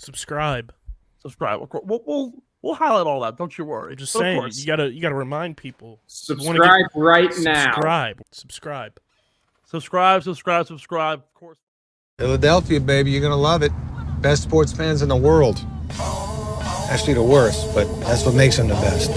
Subscribe. We'll highlight all that. Don't you worry. Just But saying, you gotta remind people. Subscribe right now. Subscribe. Subscribe. Of course. Philadelphia, baby, you're gonna love it. Best sports fans in the world. Actually, the worst, but that's what makes them the best.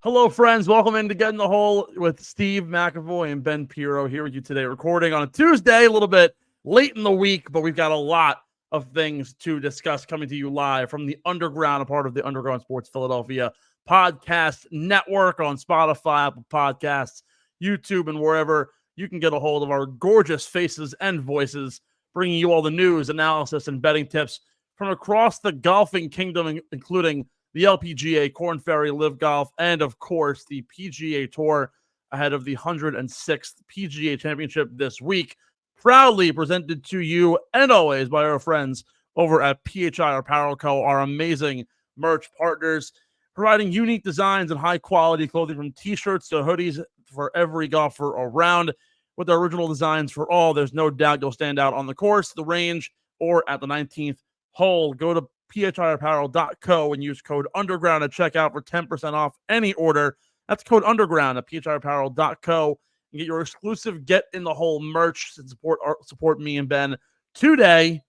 Hello, friends. Welcome in to Get in the Hole with Steve McAvoy and Ben Pirro here with you today, recording on a Tuesday, a little bit late in the week, but we've got a lot of things to discuss coming to you live from the Underground, a part of the Underground Sports Philadelphia podcast network on Spotify, Apple Podcasts, YouTube, and wherever you can get a hold of our gorgeous faces and voices, bringing you all the news, analysis, and betting tips from across the golfing kingdom, including the LPGA, Korn Ferry, LIVGolf, and, of course, the PGA Tour ahead of the 106th PGA Championship this week. Proudly presented to you, and always, by our friends over at PHI Apparel Co., our amazing merch partners, providing unique designs and high-quality clothing from T-shirts to hoodies for every golfer around. With their original designs for all, there's no doubt you'll stand out on the course, the range, or at the 19th hole. Go to phiapparel.co and use code UNDERGROUND at checkout for 10% off any order. That's code UNDERGROUND at phiapparel.co. And get your exclusive Get in the Hole merch and support me and Ben today.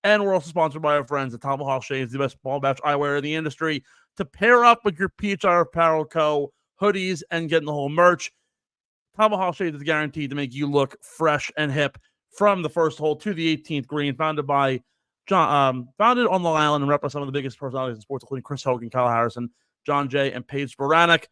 And we're also sponsored by our friends at Tomahawk Shades, the best ball batch eyewear in the industry, to pair up with your PHI Apparel Co. hoodies and Get in the Hole merch. Tomahawk Shades is guaranteed to make you look fresh and hip from the first hole to the 18th green. Founded on Long Island and rep by some of the biggest personalities in sports, including Chris Hogan, Kyle Harrison, John Jay, and Paige Baranek.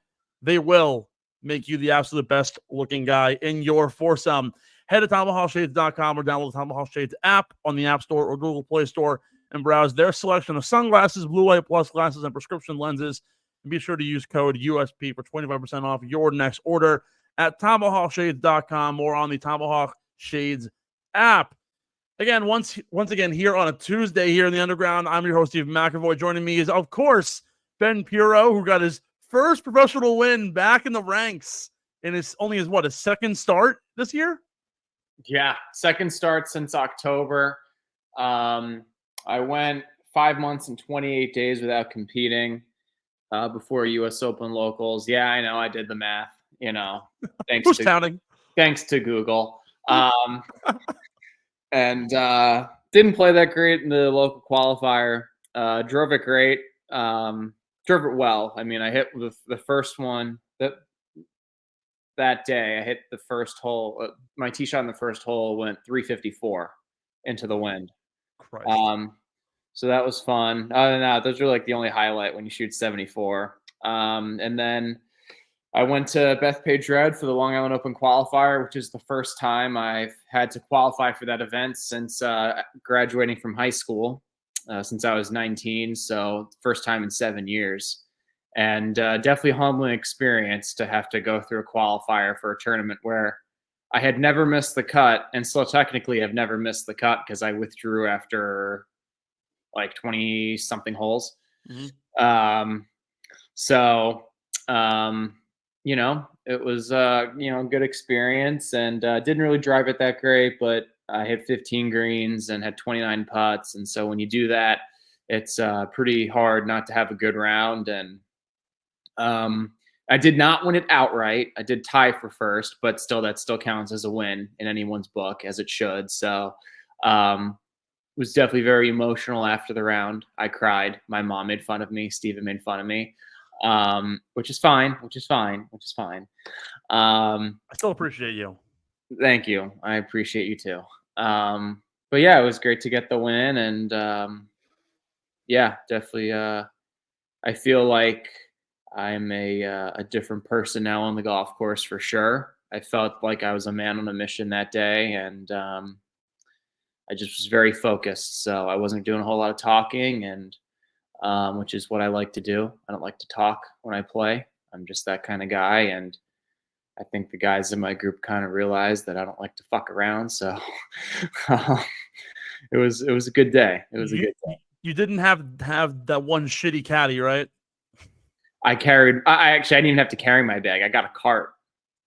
They will make you the absolute best looking guy in your foursome. Head to TomahawkShades.com or download the Tomahawk Shades app on the App Store or Google Play Store and browse their selection of sunglasses, blue light plus glasses, and prescription lenses. And be sure to use code USP for 25% off your next order at TomahawkShades.com or on the Tomahawk Shades app. Again, once again, here on a Tuesday here in the Underground, I'm your host, Steve McAvoy. Joining me is, of course, Ben Pirro, who got his first professional win back in the ranks in his second start this year? Yeah, second start since October. I went 5 months and 28 days without competing before U.S. Open locals. Yeah, I know. I did the math. Thanks Who's to counting? Thanks to Google. And didn't play that great in the local qualifier. Drove it great. Drove it well. I mean, I hit the first one that day. I hit the first hole. My tee shot in the first hole went 354 into the wind. Christ. So that was fun. Other than that, those are like the only highlight when you shoot 74. And then I went to Bethpage Red for the Long Island Open qualifier, which is the first time I've had to qualify for that event since graduating from high school, since I was 19. So first time in 7 years. And definitely a humbling experience to have to go through a qualifier for a tournament where I had never missed the cut, and still technically have never missed the cut because I withdrew after like 20-something holes. Mm-hmm. It was good experience, and didn't really drive it that great, but I hit 15 greens and had 29 putts. And so when you do that, it's pretty hard not to have a good round. And I did not win it outright. I did tie for first, but still, that still counts as a win in anyone's book, as it should. So it was definitely very emotional after the round. I cried. My mom made fun of me. Steven made fun of me, which is fine. I still appreciate you. Thank you. I appreciate you too. But yeah, it was great to get the win. And definitely I feel like I'm a different person now on the golf course for sure. I felt like I was a man on a mission that day, and I just was very focused. So I wasn't doing a whole lot of talking, and which is what I like to do. I don't like to talk when I play. I'm just that kind of guy, and I think the guys in my group kind of realized that I don't like to fuck around. So it was a good day. It was a good day. You didn't have that one shitty caddy, right? I didn't even have to carry my bag. I got a cart.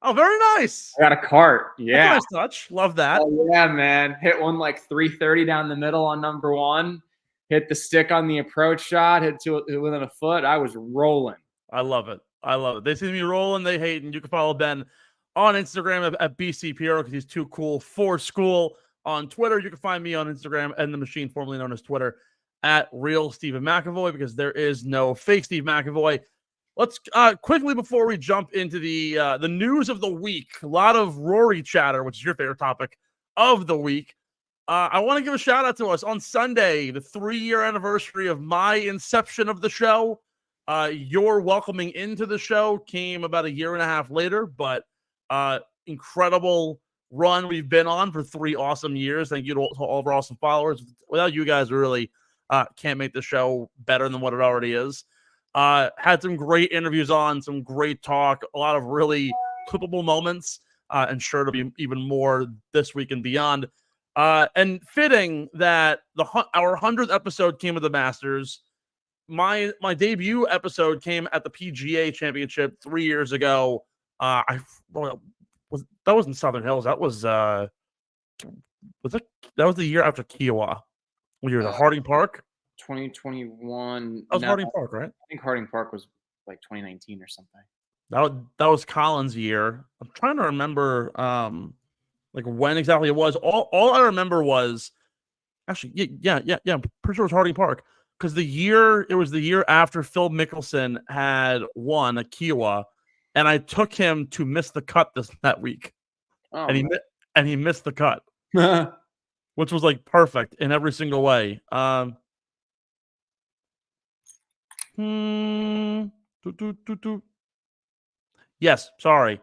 Oh, very nice. I got a cart. Yeah. That's a nice touch. Love that. Oh, yeah, man. Hit one like 330 down the middle on number one. hit the stick on the approach shot, hit to within a foot. I was rolling. I love it. I love it. They see me rolling, they hate, and you can follow Ben on Instagram at BC Pirro because he's too cool for school. On Twitter, you can find me on Instagram and the machine formerly known as Twitter at Real Stephen McAvoy because there is no fake Steve McAvoy. Let's quickly before we jump into the news of the week. A lot of Rory chatter, which is your favorite topic of the week. I want to give a shout out to us on Sunday, the 3-year anniversary of my inception of the show. Your welcoming into the show came about a year and a half later, but incredible run we've been on for 3 awesome years. Thank you to all of our awesome followers. Without you guys, we really can't make the show better than what it already is. Had some great interviews on, some great talk, a lot of really clippable moments, and sure to be even more this week and beyond. And fitting that our 100th episode came with the Masters. My debut episode came at the PGA Championship 3 years ago. That was in Southern Hills. That was the year after Kiowa. When you were at Harding Park. 2021. That was Harding Park, right? I think Harding Park was like 2019 or something. That was Collins' year. I'm trying to remember like when exactly it was. All I remember was actually yeah. I'm pretty sure it was Harding Park because it was the year after Phil Mickelson had won at Kiowa, and I took him to miss the cut that week, and he missed the cut, which was like perfect in every single way. Yes, sorry.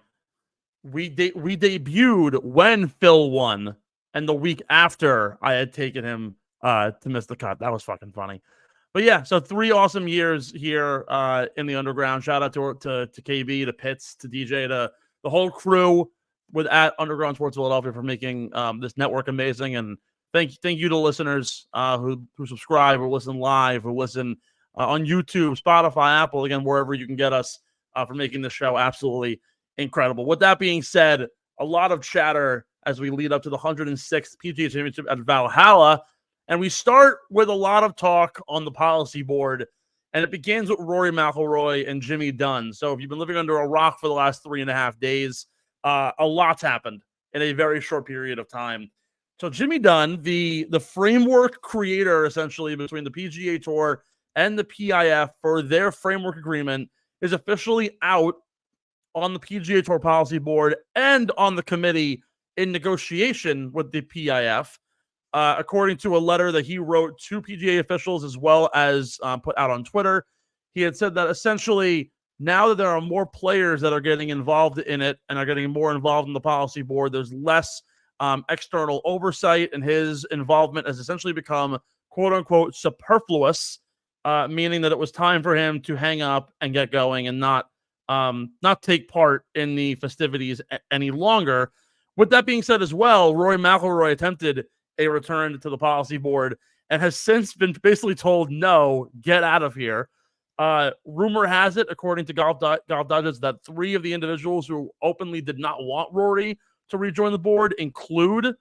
We debuted when Phil won, and the week after I had taken him to miss the cut. That was fucking funny. But yeah, so 3 awesome years here in the underground. Shout out to KB, to Pitts, to DJ, to the whole crew with at Underground Sports Philadelphia for making this network amazing. And thank you to listeners who subscribe or listen live or listen on YouTube, Spotify, Apple, again, wherever you can get us for making this show absolutely incredible. With that being said, a lot of chatter as we lead up to the 106th PGA Championship at Valhalla. And we start with a lot of talk on the policy board, and it begins with Rory McIlroy and Jimmy Dunn. So if you've been living under a rock for the last 3.5 days, a lot's happened in a very short period of time. So Jimmy Dunn, the framework creator essentially between the PGA Tour and the PIF for their framework agreement, is officially out on the PGA Tour Policy Board and on the committee in negotiation with the PIF. According to a letter that he wrote to PGA officials as well as put out on Twitter, he had said that essentially now that there are more players that are getting involved in it and are getting more involved in the policy board, there's less external oversight, and his involvement has essentially become quote unquote superfluous, meaning that it was time for him to hang up and get going and not take part in the festivities any longer. With that being said as well, Rory McIlroy attempted a return to the policy board and has since been basically told, no, get out of here. Rumor has it, according to Golf Digest, that 3 of the individuals who openly did not want Rory to rejoin the board include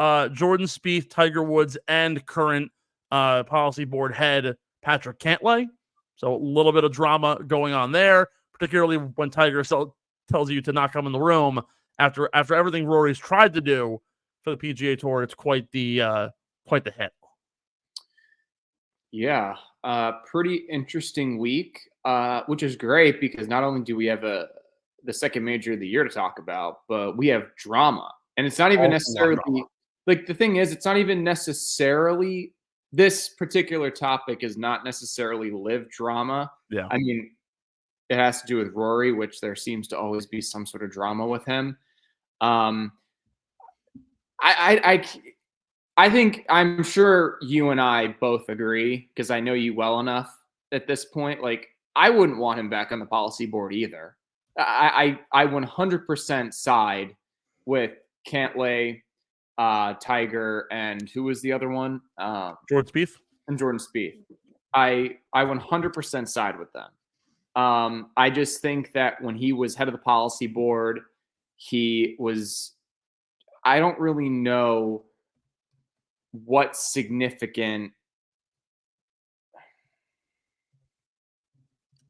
Jordan Spieth, Tiger Woods, and current policy board head Patrick Cantlay. So a little bit of drama going on there, particularly when Tiger tells you to not come in the room after everything Rory's tried to do for the PGA Tour. It's quite the hit. Yeah, pretty interesting week, which is great because not only do we have the second major of the year to talk about, but we have drama, and it's not even necessarily like the thing is, it's not even necessarily this particular topic is not necessarily live drama. Yeah, I mean, it has to do with Rory, which there seems to always be some sort of drama with him. I think I'm sure you and I both agree because I know you well enough at this point. Like, I wouldn't want him back on the policy board either. I 100% side with Cantlay, Tiger, and who was the other one? Jordan Spieth. And Jordan Spieth. I 100% side with them. I just think that when he was head of the policy board, I don't really know what significant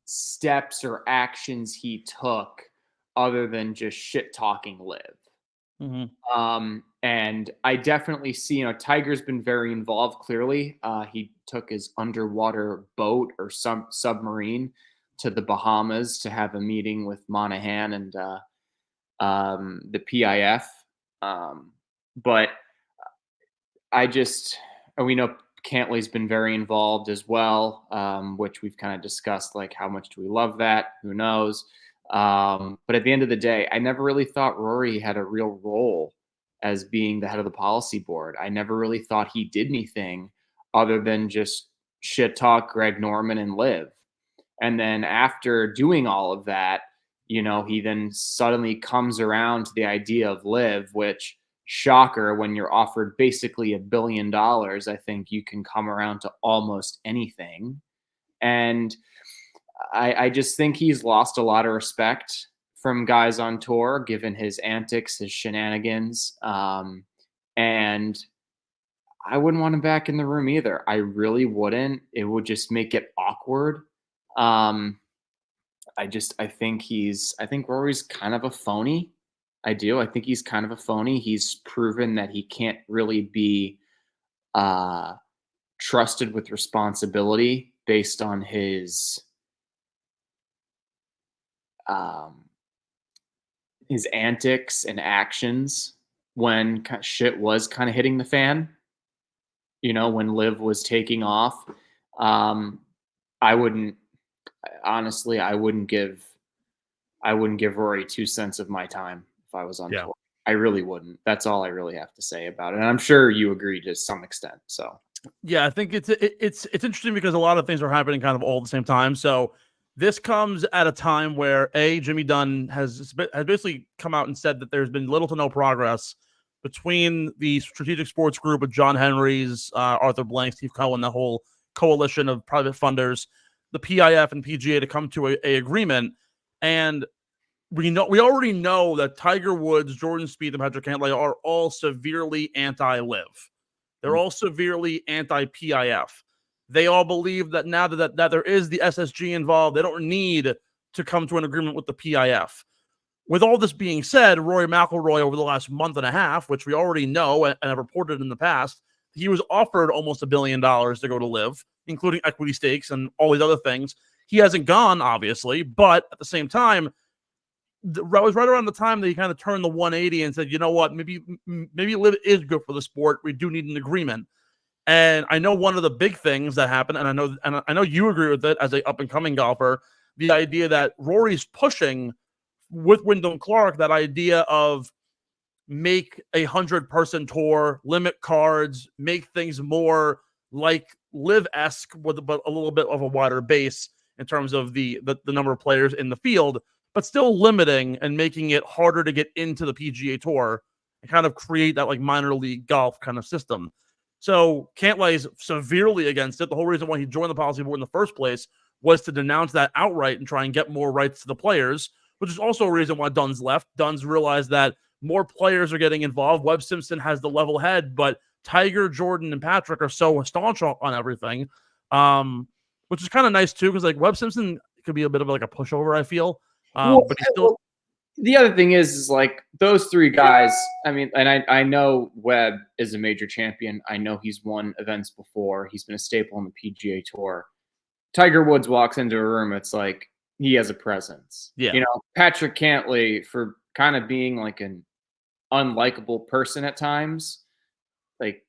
steps or actions he took other than just shit talking Liv. And I definitely see, Tiger's been very involved. Clearly, he took his underwater boat or submarine to the Bahamas to have a meeting with Monahan and the PIF. But we know Cantley's been very involved as well, which we've kind of discussed, like how much do we love that? Who knows? But at the end of the day, I never really thought Rory had a real role as being the head of the policy board. I never really thought he did anything other than just shit talk Greg Norman and Liv. And then after doing all of that, he then suddenly comes around to the idea of Liv, which, shocker, when you're offered basically $1 billion, I think you can come around to almost anything. And I just think he's lost a lot of respect from guys on tour, given his antics, his shenanigans. And I wouldn't want him back in the room either. I really wouldn't. It would just make it awkward. I think Rory's kind of a phony. I do. I think he's kind of a phony. He's proven that he can't really be trusted with responsibility based on his antics and actions when shit was kind of hitting the fan, when Liv was taking off. I wouldn't give Rory 2 cents of my time if I was on tour. I really wouldn't. That's all I really have to say about it. And I'm sure you agree to some extent. So yeah, I think it's interesting because a lot of things are happening kind of all at the same time. So this comes at a time where Jimmy Dunn has basically come out and said that there's been little to no progress between the Strategic Sports Group with John Henry's, Arthur Blank, Steve Cohen, the whole coalition of private funders, the PIF and PGA to come to a agreement. And we already know that Tiger Woods, Jordan Spieth, and Patrick Cantlay are all severely anti-LIV. They're all severely anti-PIF. They all believe that now that there is the SSG involved, they don't need to come to an agreement with the PIF. With all this being said, Rory McIlroy over the last month and a half, which we already know and have reported in the past, he was offered almost $1 billion to go to LIV, including equity stakes and all these other things. He hasn't gone, obviously, but at the same time, it was right around the time that he kind of turned the 180 and said, you know what, maybe LIV is good for the sport. We do need an agreement. And I know one of the big things that happened, and I know you agree with it as an up-and-coming golfer, the idea that Rory's pushing with Wyndham Clark, that idea of make a 100-person tour, limit cards, make things more like LIV-esque with a little bit of a wider base in terms of the number of players in the field, but still limiting and making it harder to get into the PGA Tour and kind of create that like minor league golf kind of system. So Cantlay's severely against it. The whole reason why he joined the policy board in the first place was to denounce that outright and try and get more rights to the players, which is also a reason why Dunn's left. Dunn's realized that more players are getting involved. Webb Simpson has the level head, but Tiger, Jordan, and Patrick are so staunch on everything, which is kind of nice too, because like Webb Simpson could be a bit of like a pushover, I feel. But he's still. The other thing is like those three guys. I mean, and I know Webb is a major champion. I know he's won events before. He's been a staple on the PGA Tour. Tiger Woods walks into a room, it's like he has a presence. Yeah. Patrick Cantlay, for kind of being like an unlikable person at times, like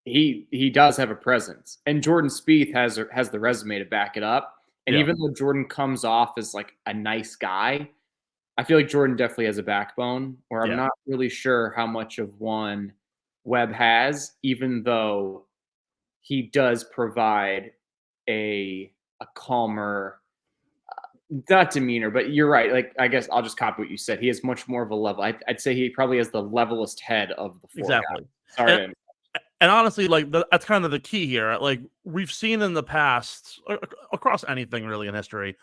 he does have a presence. And Jordan Spieth has the resume to back it up. And even though Jordan comes off as like a nice guy, I feel like Jordan definitely has a backbone, where I'm not really sure how much of one Webb has, even though he does provide a calmer, not demeanor, but you're right. Like, I guess I'll just copy what you said. He has much more of a level. I'd say he probably has the levelest head of the four. Exactly. Guys. Sorry. And honestly, like that's kind of the key here. Like we've seen in the past, across anything really in history,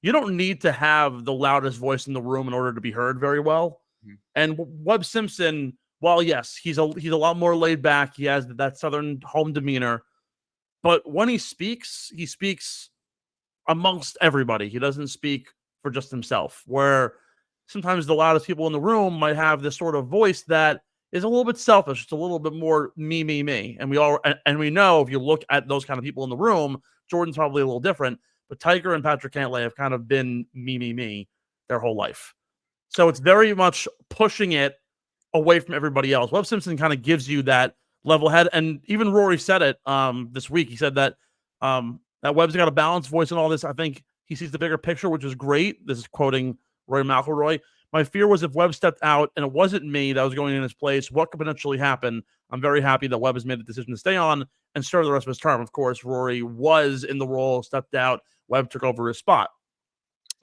you don't need to have the loudest voice in the room in order to be heard very well. Mm-hmm. And Webb Simpson, while yes, he's a lot more laid back. He has that Southern home demeanor, but when he speaks amongst everybody. He doesn't speak for just himself, where sometimes the loudest people in the room might have this sort of voice that is a little bit selfish. It's a little bit more me. And we know if you look at those kind of people in the room, Jordan's probably a little different, but Tiger and Patrick Cantlay have kind of been me their whole life. So it's very much pushing it away from everybody else. Webb Simpson kind of gives you that level head. And even Rory said it this week. He said that that Webb's got a balanced voice and all this. I think he sees the bigger picture, which is great. This is quoting Rory McIlroy. My fear was if Webb stepped out and it wasn't me that was going in his place, what could potentially happen? I'm very happy that Webb has made the decision to stay on and serve the rest of his term. Of course, Rory was in the role, stepped out. Webb took over his spot.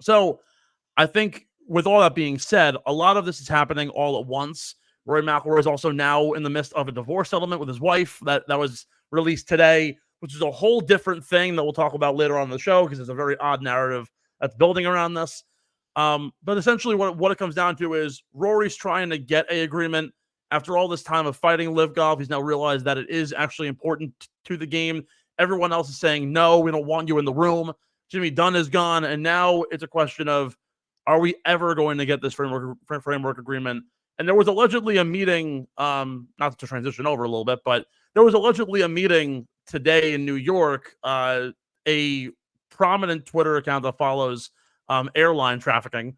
So I think with all that being said, a lot of this is happening all at once. Rory McIlroy is also now in the midst of a divorce settlement with his wife that was released today, which is a whole different thing that we'll talk about later on in the show because it's a very odd narrative that's building around this. But essentially what it comes down to is Rory's trying to get an agreement. After all this time of fighting LIVGolf, he's now realized that it is actually important to the game. Everyone else is saying, no, we don't want you in the room. Jimmy Dunn is gone. And now it's a question of, are we ever going to get this framework agreement? And there was allegedly a meeting, not to transition over a little bit, but there was allegedly a meeting today in New York. A prominent Twitter account that follows airline trafficking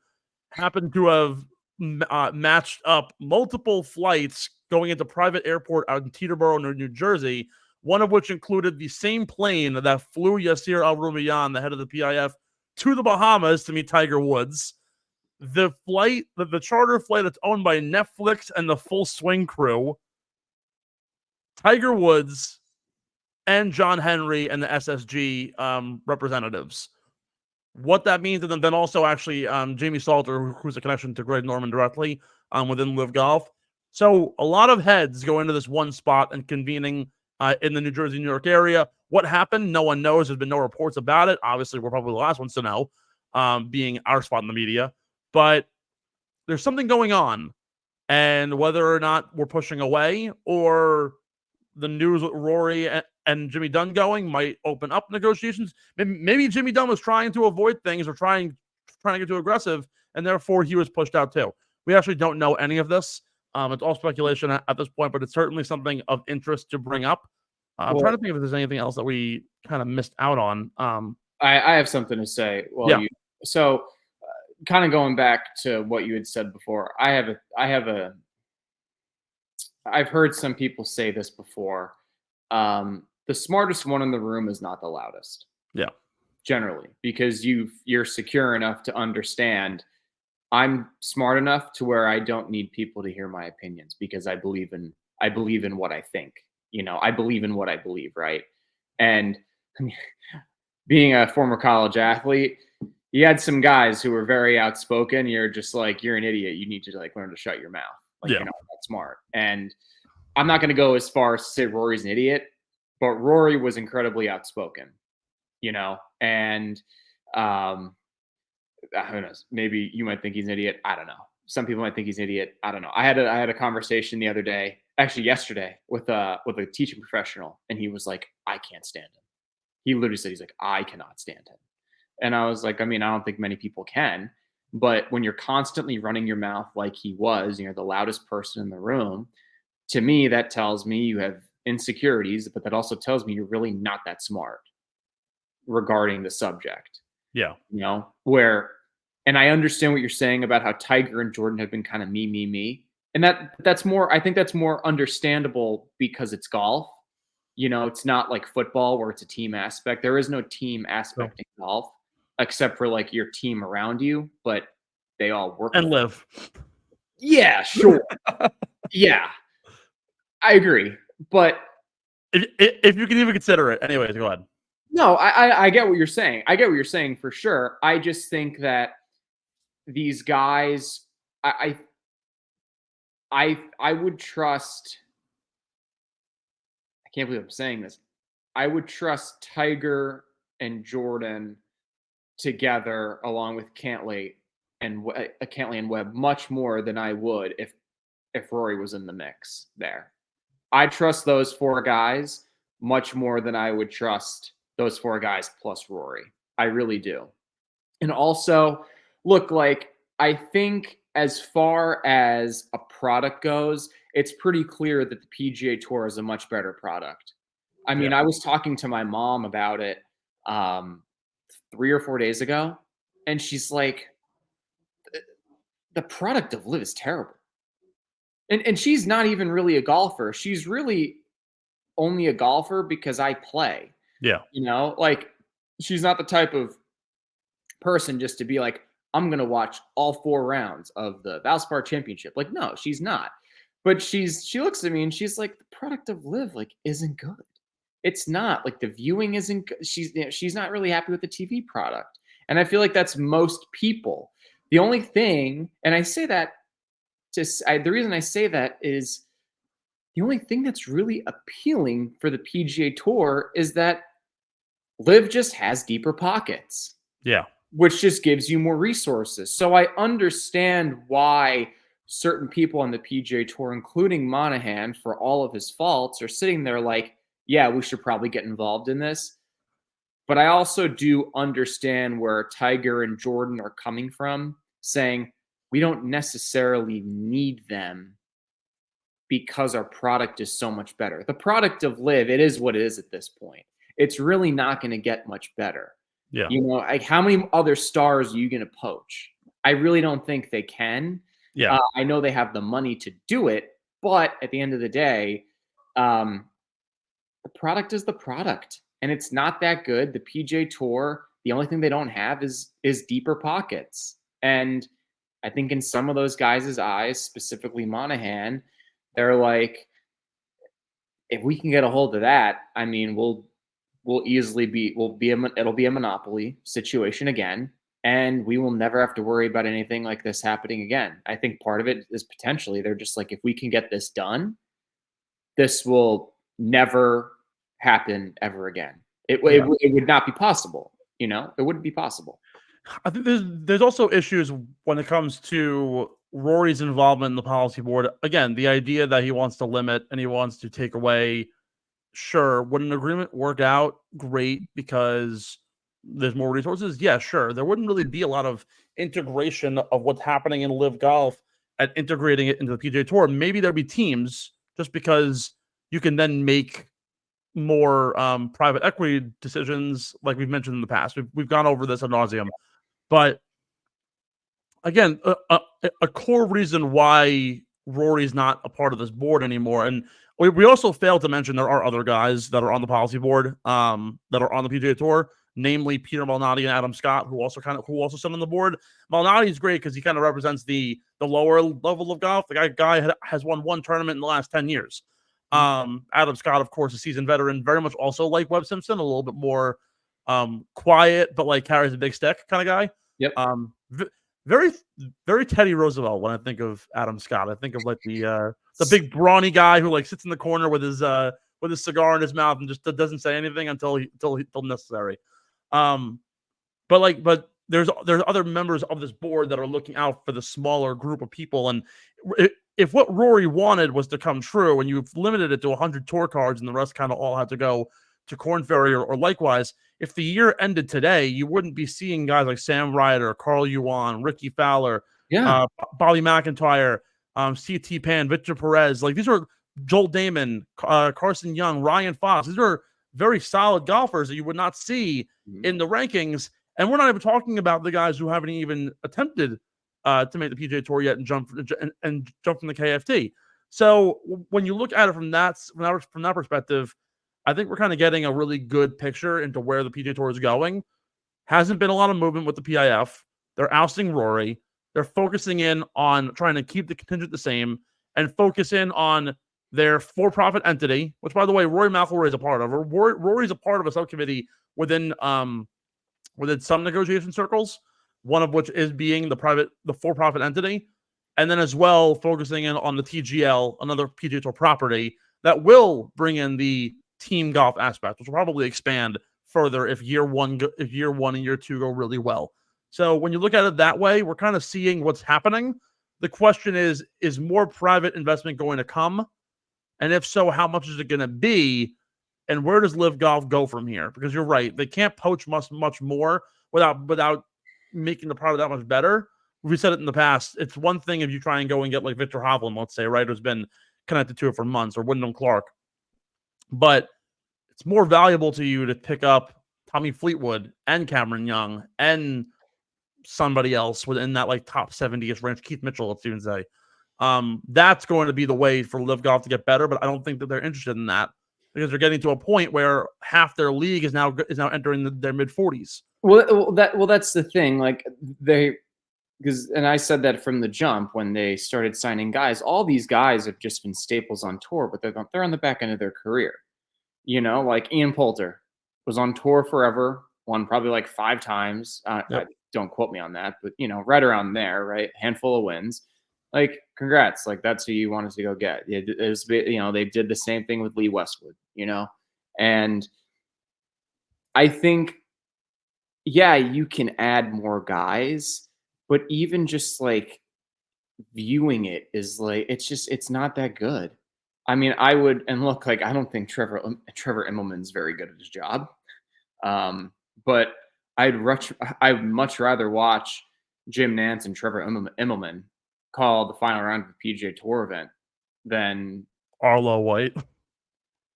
happened to have matched up multiple flights going into private airport out in Teterboro, New Jersey, one of which included the same plane that flew Yasir Al-Rumayyan, the head of the PIF, to the Bahamas to meet Tiger Woods. The flight, the charter flight that's owned by Netflix and the Full Swing crew, Tiger Woods and John Henry and the SSG representatives. What that means, and then also actually Jamie Salter, who's a connection to Greg Norman directly within LIVGolf. So a lot of heads go into this one spot and convening in the New Jersey, New York area. What happened? No one knows. There's been no reports about it. Obviously, we're probably the last ones to know, being our spot in the media. But there's something going on. And whether or not we're pushing away or the news with Rory and Jimmy Dunn going might open up negotiations. Maybe Jimmy Dunn was trying to avoid things or trying to get too aggressive, and therefore he was pushed out too. We actually don't know any of this. It's all speculation at this point, but it's certainly something of interest to bring up. I'm trying to think if there's anything else that we kind of missed out on. I have something to say. Well, yeah. Kind of going back to what you had said before, I've heard some people say this before. The smartest one in the room is not the loudest. Yeah. Generally, because you're secure enough to understand I'm smart enough to where I don't need people to hear my opinions because I believe in what I think. I believe in what I believe, right? And being a former college athlete, you had some guys who were very outspoken. You're just like, you're an idiot. You need to learn to shut your mouth. You're not that smart. And I'm not going to go as far as to say Rory's an idiot, but Rory was incredibly outspoken, and who knows? Maybe you might think he's an idiot. I don't know. Some people might think he's an idiot. I don't know. I had a conversation the other day, actually yesterday, with a teaching professional, and he was like, I can't stand him. He literally said, he's like, I cannot stand him. And I was like, I don't think many people can, but when you're constantly running your mouth like he was, the loudest person in the room, to me, that tells me you have insecurities, but that also tells me you're really not that smart regarding the subject. Yeah. And I understand what you're saying about how Tiger and Jordan have been kind of me. And that's more, I think that's more understandable because it's golf. It's not like football where it's a team aspect. There is no team aspect in golf except for your team around you, but they all work and live. Yeah, sure. Yeah, I agree. But if you can even consider it, anyways, go ahead. No, I get what you're saying. I get what you're saying for sure. I just think that these guys, I would trust. I can't believe I'm saying this. I would trust Tiger and Jordan together, along with Cantlay and Webb, much more than I would if Rory was in the mix there. I trust those four guys much more than I would trust those four guys plus Rory. I really do. And also, look, like, I think as far as a product goes, it's pretty clear that the PGA Tour is a much better product. I mean, I was talking to my mom about it 3 or 4 days ago, and she's like, the product of LIV is terrible. And she's not even really a golfer. She's really only a golfer because I play. Yeah. You know, like, she's not the type of person just to be like, I'm going to watch all 4 rounds of the Valspar Championship. Like, no, she's not. But she looks at me and she's like, the product of LIV, like, isn't good. It's not. Like, the viewing isn't good. She's not really happy with the TV product. And I feel like that's most people. The only thing, and I say that the reason I say that is the only thing that's really appealing for the PGA Tour is that LIV just has deeper pockets. Yeah. Which just gives you more resources. So I understand why certain people on the PGA Tour, including Monahan, for all of his faults, are sitting there like, yeah, we should probably get involved in this. But I also do understand where Tiger and Jordan are coming from, saying we don't necessarily need them because our product is so much better. The product of LIV, it is what it is at this point. It's really not going to get much better. Yeah. You know, like, how many other stars are you going to poach? I really don't think they can. Yeah. I know they have the money to do it, but at the end of the day, the product is the product, and it's not that good. The PGA Tour, the only thing they don't have is deeper pockets. And I think in some of those guys' eyes, specifically Monahan, they're like, if we can get a hold of that, I mean, it'll be a monopoly situation again, and we will never have to worry about anything like this happening again. I think part of it is potentially they're just like, if we can get this done, this will never happen ever again. It would not be possible. You know, it wouldn't be possible. I think there's also issues when it comes to Rory's involvement in the policy board. Again, the idea that he wants to limit and he wants to take away. Sure. Would an agreement work out? Great, because there's more resources. Yeah, sure. There wouldn't really be a lot of integration of what's happening in LIVGolf and integrating it into the PGA Tour. Maybe there'd be teams, just because you can then make more private equity decisions, like we've mentioned in the past. We've gone over this ad nauseum. But again, a core reason why Rory's not a part of this board anymore, and we also failed to mention there are other guys that are on the policy board that are on the PGA Tour, namely Peter Malnati and Adam Scott, who also sit on the board. Malnati is great because he kind of represents the lower level of golf. The guy has won 1 tournament in the last 10 years. Adam Scott, of course, a seasoned veteran, very much also like Webb Simpson, a little bit more quiet, but like carries a big stick kind of guy. Yep. Very, very Teddy Roosevelt when I think of Adam Scott. I think of like the big brawny guy who like sits in the corner with his cigar in his mouth and just doesn't say anything until necessary. But there's other members of this board that are looking out for the smaller group of people. And if what Rory wanted was to come true, and you've limited it to 100 tour cards and the rest kind of all had to go to Corn Ferry or likewise, if the year ended today, you wouldn't be seeing guys like Sam Ryder, Carl Yuan, Ricky Fowler, Bobby McIntyre, CT Pan, Victor Perez. Like, these are Joel Damon, Carson Young, Ryan Fox. These are very solid golfers that you would not see in the rankings. And we're not even talking about the guys who haven't even attempted to make the PGA Tour yet and jump from the KFT. So when you look at it from that perspective, I think we're kind of getting a really good picture into where the PGA Tour is going. Hasn't been a lot of movement with the PIF. They're ousting Rory. They're focusing in on trying to keep the contingent the same and focus in on their for-profit entity, which, by the way, Rory McIlroy is a part of. Rory's a part of a subcommittee within some negotiation circles, one of which is being the for-profit entity, and then as well focusing in on the TGL, another PGA Tour property that will bring in the team golf aspect, which will probably expand further if year one and year 2 go really well. So when you look at it that way, we're kind of seeing what's happening. The question is more private investment going to come? And if so, how much is it going to be? And where does LIVGolf go from here? Because you're right, they can't poach much more without making the product that much better. We said it in the past. It's one thing if you try and go and get like Victor Hovland, let's say, right, who's been connected to it for months, or Wyndham Clark, but it's more valuable to you to pick up Tommy Fleetwood and Cameron Young and somebody else within that like top 70-ish range, Keith Mitchell, let's even say. That's going to be the way for LIVGolf to get better, but I don't think that they're interested in that because they're getting to a point where half their league is now entering their mid-40s. Well, that's the thing. Like and I said that from the jump when they started signing guys. All these guys have just been staples on tour, but they're on the back end of their career. You know, like Ian Poulter was on tour forever, won probably like 5 times. Don't quote me on that, but you know, right around there, right? Handful of wins. Like, congrats. Like, that's who you wanted to go get. It was, you know, they did the same thing with Lee Westwood, you know? And I think, yeah, you can add more guys, but even just like viewing it is like, it's not that good. I mean, I don't think Trevor Immelman's very good at his job. But I'd much rather watch Jim Nantz and Trevor Immelman call the final round of the PGA Tour event than Arlo White,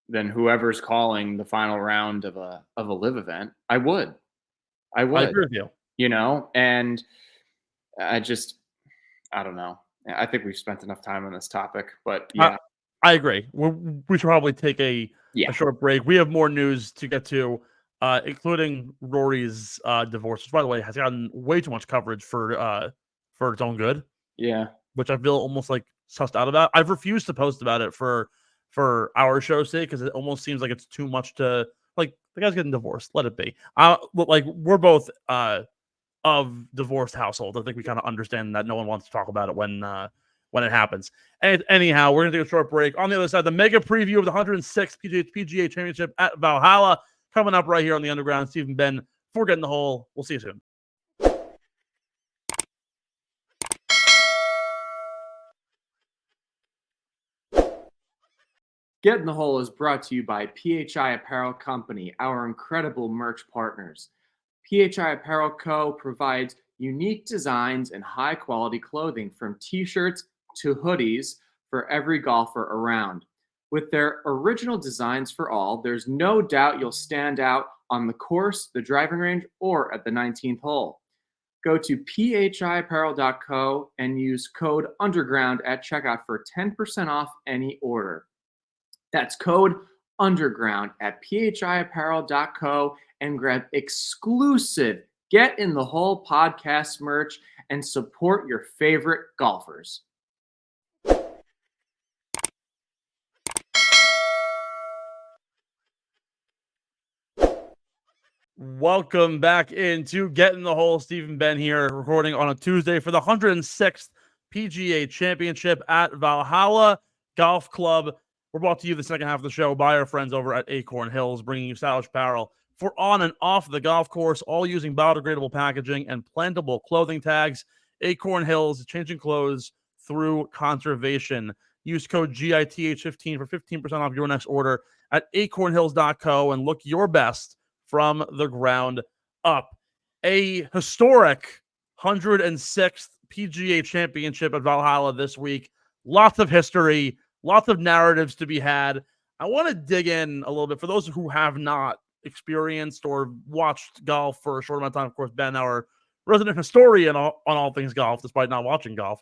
than whoever's calling the final round of a live event. I would. I agree with you. You know, and I don't know. I think we've spent enough time on this topic, but yeah. I agree. We should probably take a short break. We have more news to get to, including Rory's divorce, which, by the way, has gotten way too much coverage for its own good. Yeah. Which I feel almost like sussed out about. I've refused to post about it for our show's sake because it almost seems like it's too much to, like, the guy's getting divorced. Let it be. Like, we're both of divorced households. I think we kind of understand that no one wants to talk about it when it happens. And anyhow, we're going to take a short break. On the other side, the mega preview of the 106th PGA Championship at Valhalla coming up right here on the Underground. Steve and Ben, before getting the hole. We'll see you soon. Get in the Hole is brought to you by PHI Apparel Company, our incredible merch partners. PHI Apparel Co. provides unique designs and high-quality clothing from t-shirts to hoodies for every golfer around. With their original designs for all, there's no doubt you'll stand out on the course, the driving range, or at the 19th hole. Go to phiapparel.co and use code UNDERGROUND at checkout for 10% off any order. That's code UNDERGROUND at phiapparel.co and grab exclusive Get in the Hole podcast merch and support your favorite golfers. Welcome back into Get in the Hole. Steve and Ben here, recording on a Tuesday for the 106th PGA Championship at Valhalla Golf Club. We're brought to you the second half of the show by our friends over at Acorn Hills, bringing you stylish apparel for on and off the golf course, all using biodegradable packaging and plantable clothing tags. Acorn Hills, changing clothes through conservation. Use code GITH15 for 15% off your next order at acornhills.co and look your best from the ground up. A historic 106th PGA Championship at Valhalla this week. Lots of history. Lots of narratives to be had. I want to dig in a little bit for those who have not experienced or watched golf for a short amount of time. Of course, Ben, our resident historian on all things golf, despite not watching golf,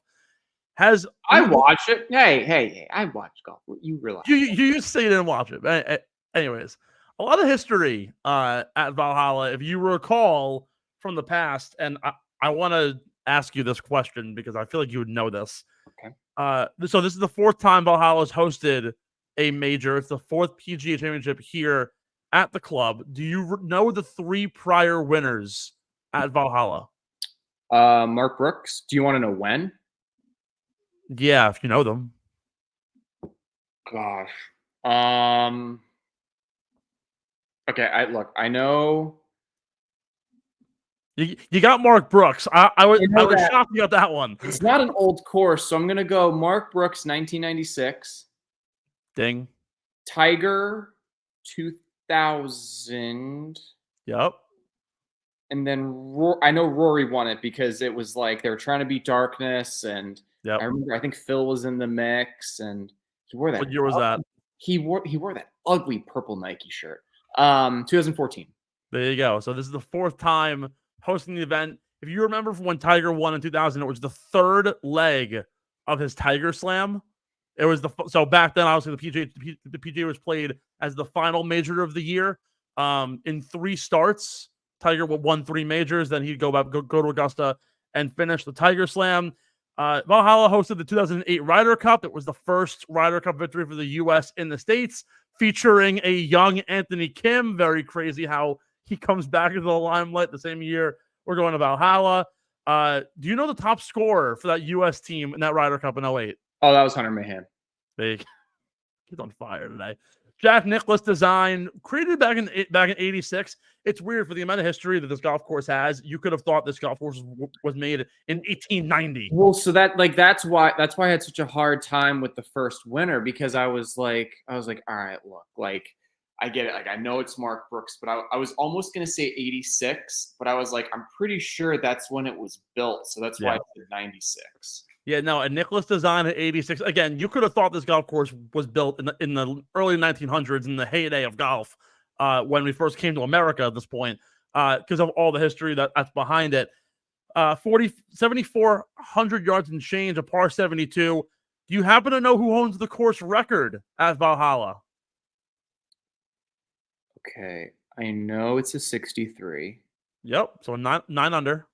I watch it. Hey, I watch golf. You realize you used to say you didn't watch it. Anyways, a lot of history at Valhalla, if you recall from the past, and I want to ask you this question because I feel like you would know this. Okay. So this is the 4th time Valhalla has hosted a major. It's the 4th PGA Championship here at the club. Do you know the 3 prior winners at Valhalla? Mark Brooks. Do you want to know when? Yeah, if you know them. Gosh. Okay, I know. You got Mark Brooks. I was shocked you got that one. It's not an old course, so I'm gonna go Mark Brooks, 1996. Ding. Tiger, 2000. Yep. And then I know Rory won it because it was like they were trying to beat darkness, and Yep. I remember I think Phil was in the mix, and he wore that. What year was that? He wore that ugly purple Nike shirt. 2014. There you go. So this is the fourth time hosting the event. If you remember from when Tiger won in 2000, it was the third leg of his Tiger Slam. It was so back then, obviously the PGA was played as the final major of the year. In 3 starts, Tiger won 3 majors. Then he'd go to Augusta and finish the Tiger Slam. Valhalla hosted the 2008 Ryder Cup. It was the first Ryder Cup victory for the U.S. in the States, featuring a young Anthony Kim. Very crazy how he comes back into the limelight the same year we're going to Valhalla. Do you know the top scorer for that U.S. team in that Ryder Cup in 2008? Oh, that was Hunter Mahan. Big. He's on fire today. Jack Nicklaus design, created back in 86. It's weird for the amount of history that this golf course has. You could have thought this golf course was made in 1890. Well, so that's why I had such a hard time with the first winner, because I was like, all right, look, like I get it. Like I know it's Mark Brooks, but I was almost going to say 86, but I was like, I'm pretty sure that's when it was built. So that's why I said 96. Yeah, no, a Nicklaus design at 86. Again, you could have thought this golf course was built in the early 1900s, in the heyday of golf, when we first came to America at this point, because of all the history that's behind it. 7,400 yards and change, a par 72. Do you happen to know who owns the course record at Valhalla? Okay, I know it's a 63. Yep, so nine under.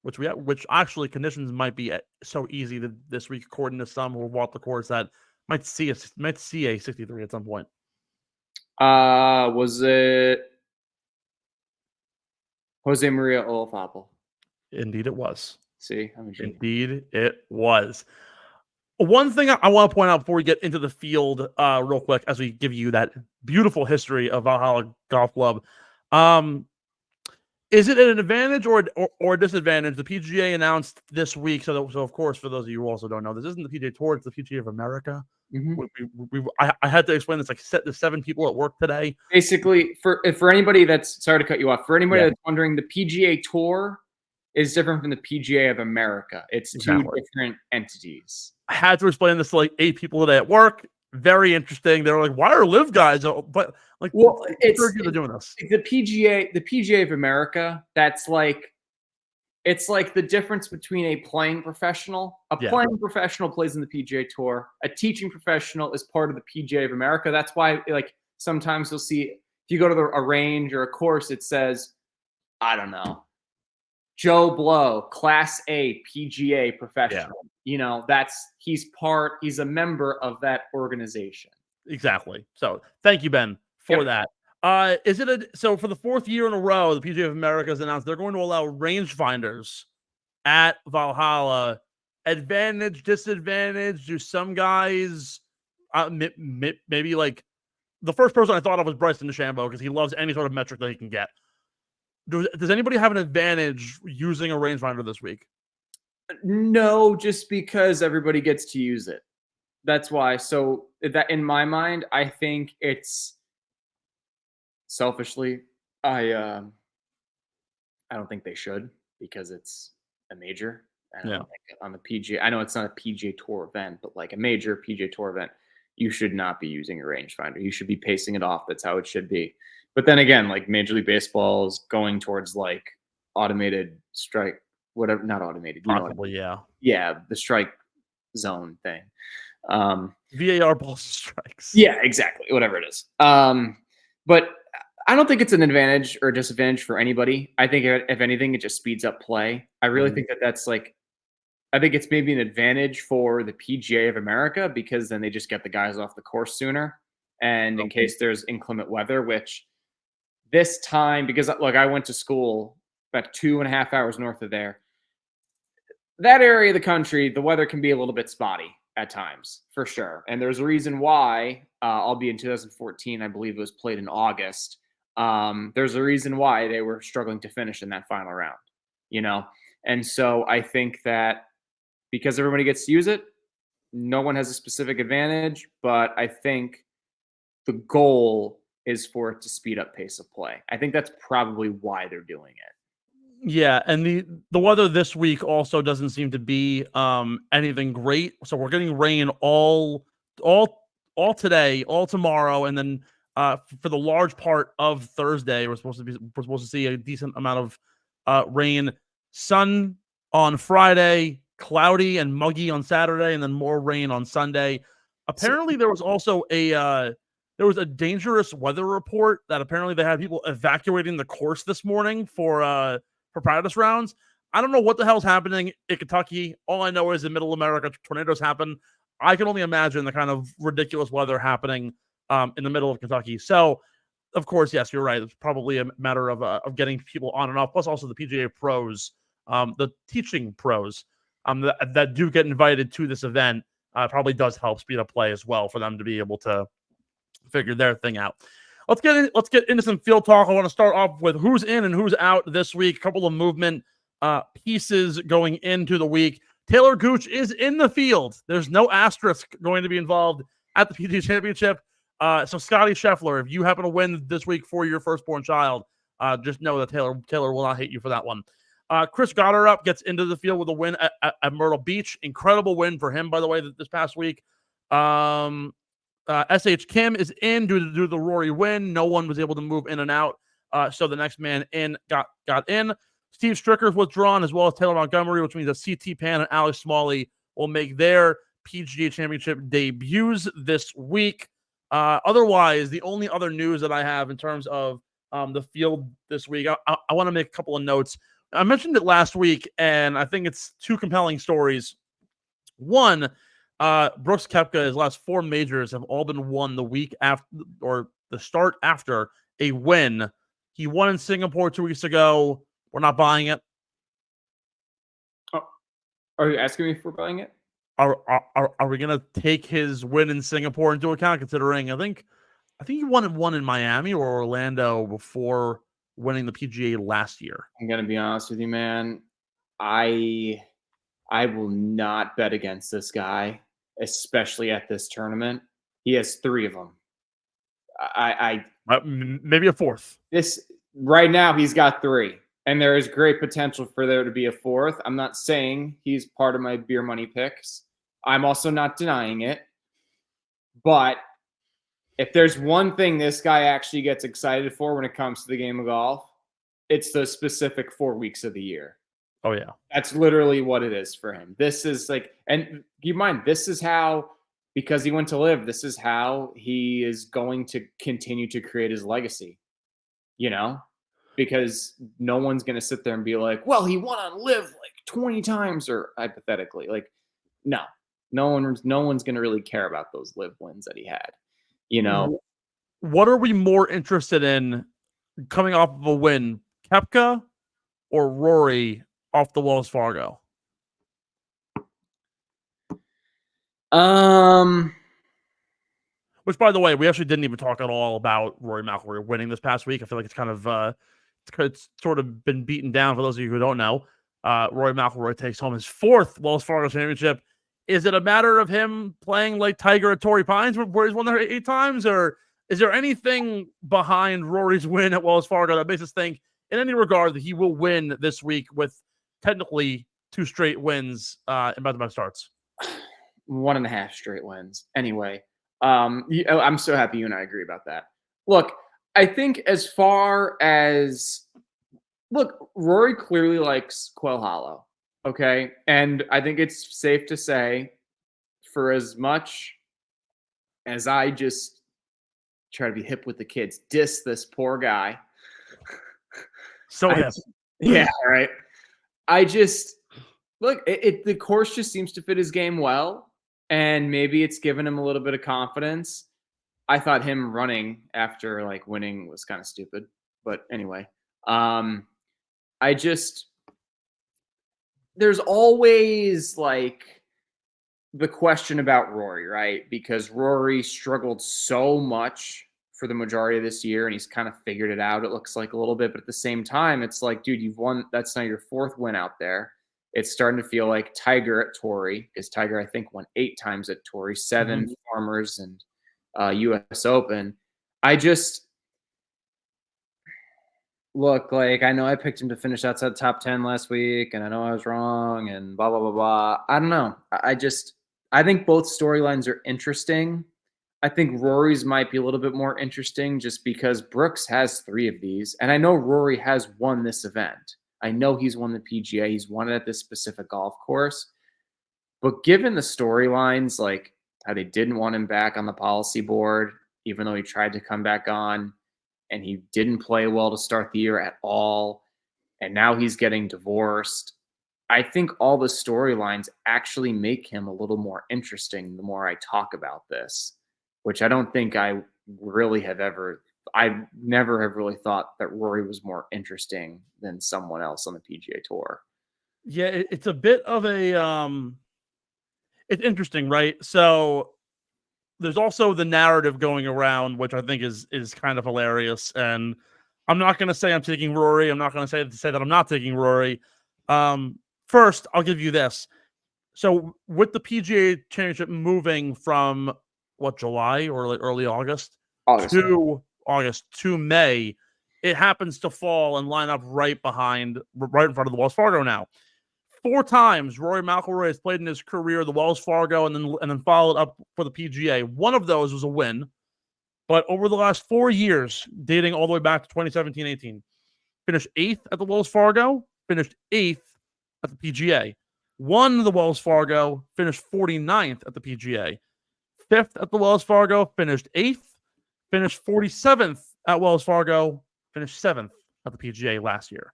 Which actually conditions might be so easy this week, according to some who walk the course, that might see a 63 at some point. Was it Jose Maria Olafapel? Indeed, it was. See, I'm a genius. Indeed, it was. One thing I want to point out before we get into the field, real quick, as we give you that beautiful history of Valhalla Golf Club. Is it an advantage or a disadvantage? The PGA announced this week, so of course, for those of you who also don't know, this isn't the PGA Tour; it's the PGA of America. Mm-hmm. I had to explain this like the 7 people at work today. Basically, for anybody that's sorry to cut you off, for anybody that's wondering, the PGA Tour is different from the PGA of America. It's 2 different entities. I had to explain this to like 8 people today at work. Very interesting. They were like, "Why are live guys?" But like, well, they're doing this. The PGA of America. That's like, it's like the difference between a playing professional. Playing professional plays in the PGA Tour. A teaching professional is part of the PGA of America. That's why, like, sometimes you'll see if you go to a range or a course, it says, I don't know, Joe Blow, Class A PGA professional. Yeah. You know, he's a member of that organization. Exactly. So thank you, Ben, for that. So for the 4th year in a row, the PGA of America has announced they're going to allow rangefinders at Valhalla. Advantage, disadvantage? Do some guys, maybe like the first person I thought of was Bryson DeChambeau, because he loves any sort of metric that he can get. Does anybody have an advantage using a rangefinder this week? No, just because everybody gets to use it. That's why. So that, in my mind, I think it's selfishly, I don't think they should, because it's a major. I don't think on the PGA, I know it's not a PGA Tour event, but like a major PGA Tour event, you should not be using a rangefinder. You should be pacing it off. That's how it should be. But then again, like Major League Baseball is going towards like automated strike, whatever, not automated. Possibly, yeah, the strike zone thing. VAR balls strikes. Yeah, exactly. Whatever it is. But I don't think it's an advantage or disadvantage for anybody. I think if anything, it just speeds up play. I really think that's like, I think it's maybe an advantage for the PGA of America, because then they just get the guys off the course sooner. And in case there's inclement weather, which this time, because look, I went to school about 2.5 hours north of there. That area of the country, the weather can be a little bit spotty at times, for sure. And there's a reason why, albeit in 2014, I believe it was played in August. There's a reason why they were struggling to finish in that final round, you know? And so I think that because everybody gets to use it, no one has a specific advantage, but I think the goal is for it to speed up pace of play. I think that's probably why they're doing it. Yeah, and the weather this week also doesn't seem to be anything great. So we're getting rain all today, all tomorrow, and then for the large part of Thursday, we're supposed to see a decent amount of rain. Sun on Friday, cloudy and muggy on Saturday, and then more rain on Sunday. Apparently, there was also a dangerous weather report that apparently they had people evacuating the course this morning for practice rounds. I don't know what the hell's happening in Kentucky. All I know is in Middle America, tornadoes happen. I can only imagine the kind of ridiculous weather happening in the middle of Kentucky. So, of course, yes, you're right. It's probably a matter of getting people on and off. Plus, also the PGA pros, the teaching pros that do get invited to this event probably does help speed up play as well for them to be able to figure their thing out. Let's get into some field talk. I want to start off with who's in and who's out this week. A couple of movement pieces going into the week. Taylor Gooch is in the field. There's no asterisk going to be involved at the PGA Championship. So Scotty Scheffler, if you happen to win this week for your firstborn child, just know that Taylor will not hate you for that one. Chris Gotterup gets into the field with a win at Myrtle Beach. Incredible win for him, by the way, this past week. S.H. Kim is in due to the Rory win. No one was able to move in and out. So the next man in got in. Steve Stricker's withdrawn, as well as Taylor Montgomery, which means that CT Pan and Alex Smalley will make their PGA Championship debuts this week. Otherwise, the only other news that I have in terms of the field this week, I want to make a couple of notes. I mentioned it last week, and I think it's two compelling stories. One, Brooks Koepka, his last 4 majors have all been won the week after, or the start after a win. He won in Singapore 2 weeks ago. We're not buying it. Oh, are you asking me if we're buying it? Are we going to take his win in Singapore into account, considering I think he won one in Miami or Orlando before winning the PGA last year. I'm going to be honest with you, man. I will not bet against this guy, especially at this tournament. He has 3 of them. Maybe a 4th. This right now, he's got 3, and there is great potential for there to be a 4th. I'm not saying he's part of my beer money picks. I'm also not denying it. But if there's one thing this guy actually gets excited for when it comes to the game of golf, it's the specific 4 weeks of the year. Oh, yeah. That's literally what it is for him. This is like, and keep in mind, this is how, because he went to LIV, this is how he is going to continue to create his legacy, you know, because no one's going to sit there and be like, well, he won on LIV like 20 times or hypothetically. Like, no one's going to really care about those LIV wins that he had, you know. What are we more interested in coming off of a win, Koepka or Rory off the Wells Fargo? Which, by the way, we actually didn't even talk at all about Rory McIlroy winning this past week. I feel like it's kind of it's sort of been beaten down for those of you who don't know. Rory McIlroy takes home his 4th Wells Fargo Championship. Is it a matter of him playing like Tiger at Torrey Pines, where he's won there 8 times, or is there anything behind Rory's win at Wells Fargo that makes us think, in any regard, that he will win this week with technically 2 straight wins in back-to-back starts? 1.5 straight wins. Anyway, I'm so happy you and I agree about that. Look, I think as far as Rory clearly likes Quail Hollow. Okay. And I think it's safe to say, for as much as I just try to be hip with the kids, diss this poor guy. Yeah, right. I just look, the course just seems to fit his game well, and maybe it's given him a little bit of confidence. I thought him running after like winning was kind of stupid, but anyway, there's always like the question about Rory, right? Because Rory struggled so much for the majority of this year, and he's kind of figured it out, it looks like, a little bit. But at the same time, it's like, dude, you've won. That's now your 4th win out there. It's starting to feel like Tiger at Torrey, because Tiger, I think, won 8 times at Torrey, 7 Farmers, and U.S. Open. I just look, like, I know I picked him to finish outside the top 10 last week, and I know I was wrong, and blah, blah, blah, blah. I don't know. I think both storylines are interesting. I think Rory's might be a little bit more interesting just because Brooks has 3 of these, and I know Rory has won this event. I know he's won the PGA. He's won it at this specific golf course. But given the storylines, like how they didn't want him back on the policy board, even though he tried to come back on, and he didn't play well to start the year at all, and now he's getting divorced, I think all the storylines actually make him a little more interesting the more I talk about this, which I don't think I really have ever – I never have really thought that Rory was more interesting than someone else on the PGA Tour. Yeah, it's a bit of a it's interesting, right? So there's also the narrative going around, which I think is kind of hilarious. And I'm not going to say I'm taking Rory. I'm not going to say that I'm not taking Rory. First, I'll give you this. So with the PGA Championship moving from July or early August to May, it happens to fall and line up right in front of the Wells Fargo now. 4 times Rory McIlroy has played in his career the Wells Fargo and then followed up for the PGA. One of those was a win, but over the last 4 years, dating all the way back to 2017-18, finished 8th at the Wells Fargo, finished 8th at the PGA, won the Wells Fargo, finished 49th at the PGA, 5th at the Wells Fargo, finished 8th, finished 47th at Wells Fargo, finished 7th at the PGA last year.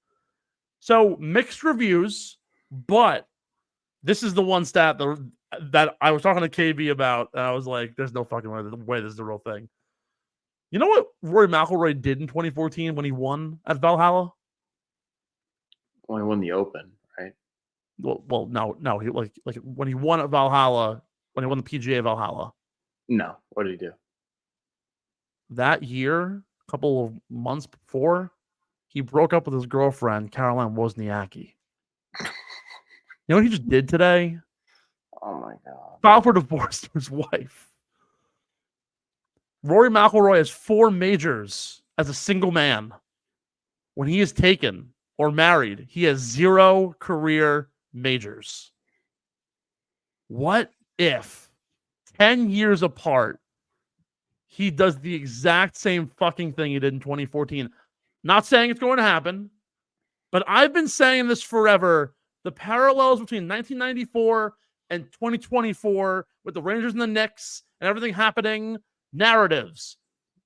So mixed reviews. But this is the one stat that I was talking to KB about, and I was like, there's no fucking way this is the real thing. You know what Rory McIlroy did in 2014 when he won at Valhalla? Well, he won the Open, right? Well, no. He like when he won at Valhalla, when he won the PGA Valhalla. No. What did he do? That year, a couple of months before, he broke up with his girlfriend, Caroline Wozniacki. You know what he just did today? Oh, my God. Filed for divorce to his wife. Rory McIlroy has 4 majors as a single man. When he is taken or married, he has 0 career majors. What if 10 years apart, he does the exact same fucking thing he did in 2014? Not saying it's going to happen, but I've been saying this forever. The parallels between 1994 and 2024 with the Rangers and the Knicks and everything happening, narratives.